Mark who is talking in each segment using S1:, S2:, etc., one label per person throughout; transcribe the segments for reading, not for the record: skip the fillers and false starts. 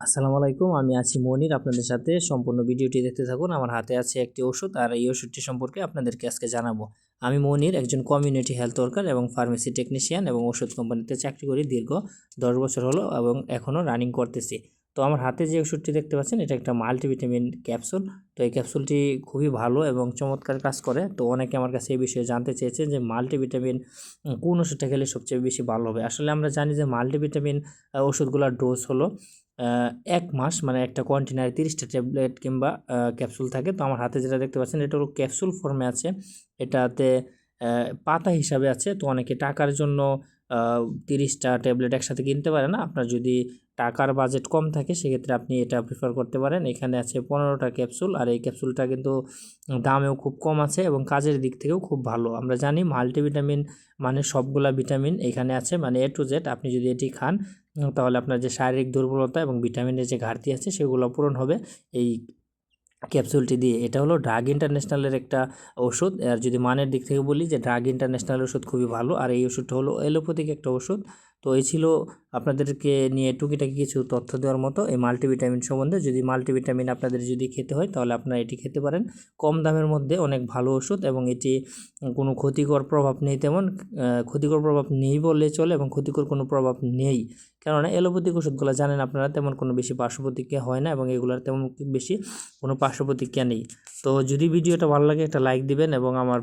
S1: আসসালামু আলাইকুম। আমি আছি মনির আপনাদের সাথে। সম্পূর্ণ ভিডিওটি দেখতে থাকুন। আমার হাতে আছে একটি ওষুধ আর এই ওষুধটি সম্পর্কে আপনাদেরকে আজকে জানাবো। আমি মনির, একজন কমিউনিটি হেলথ ওয়ার্কার এবং ফার্মেসি টেকনিশিয়ান এবং ওষুধ কোম্পানিতে চাকরি করি দীর্ঘ 10 বছর হলো এবং এখনও রানিং করতেছি। তো আমার হাতে যে ওষুধটি দেখতে পাচ্ছেন এটা একটা মাল্টিভিটামিন ক্যাপসুল। তো এই ক্যাপসুলটি খুবই ভালো এবং চমৎকার কাজ করে। তো অনেকে আমার কাছে এই বিষয়ে জানতে চেয়েছে যে মাল্টিভিটামিন কোন ওষুধটা খেলে সবচেয়ে বেশি ভালো হবে। আসলে আমরা জানি যে মাল্টিভিটামিন ওষুধগুলোর ডোজ হলো ১ মাস, মানে একটা কন্টেনারে ৩০টা ট্যাবলেট কিংবা ক্যাপসুল থাকে। তো আমার হাতে যেটা দেখতে পাচ্ছেন এটা হলো ক্যাপসুল ফর্মে আছে। এটাতে পাতা হিসাবে আছে। তো অনেকে টাকার জন্য ৩০টা ট্যাবলেট একসাথে কিনতে পারে না। আপনার যদি টাকার বাজেট কম থাকে সেক্ষেত্রে আপনি এটা প্রিফার করতে পারেন। এখানে আছে ১৫টা ক্যাপসুল আর এই ক্যাপসুলটা কিন্তু দামেও খুব কম আছে এবং কাজের দিক থেকেও খুব ভালো। আমরা জানি মাল্টিভিটামিন মানে সবগুলা ভিটামিন এখানে আছে, মানে A to Z। আপনি যদি এটি খান তাহলে আপনার যে শারীরিক দুর্বলতা এবং ভিটামিনের যে ঘাটতি আছে সেগুলো পূরণ হবে এই ক্যাপসুলটি দিয়ে। এটা হলো ড্রাগ ইন্টারন্যাশনালের একটা ওষুধ। আর যদি মানের দিক থেকে বলি যে ড্রাগ ইন্টারন্যাশনালের ওষুধ খুবই ভালো। আর এই ওষুধটা হলো এলোপ্যাথিক একটা ওষুধ। তো এই ছিল আপনাদেরকে নিয়ে টুকিটাকি কিছু তথ্য দেওয়ার মতো এই মাল্টিভিটামিন সম্বন্ধে। যদি মাল্টিভিটামিন আপনাদের যদি খেতে হয় তাহলে আপনারা এটি খেতে পারেন। কম দামের মধ্যে অনেক ভালো ওষুধ এবং এটি কোনো ক্ষতিকর প্রভাব নেই, তেমন ক্ষতিকর প্রভাব নেই বললে চলে এবং ক্ষতিকর কোনো প্রভাব নেই। কেননা এলোপ্যাথিক ওষুধগুলো জানেন আপনারা তেমন কোনো বেশি পার্শ্বপ্রতিক্রিয়া হয় না এবং এগুলোর তেমন বেশি কোনো পার্শ্বপ্রতিক্রিয়া নেই। তো যদি ভিডিওটা ভালো লাগে একটা লাইক দিবেন এবং আমার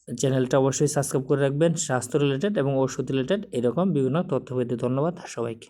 S1: চ্যানেলটা অবশ্যই সাবস্ক্রাইব করে রাখবেন। স্বাস্থ্য রিলেটেড এবং ওষুধ রিলেটেড এরকম বিভিন্ন তথ্য পেতে ধন্যবাদ সবাইকে।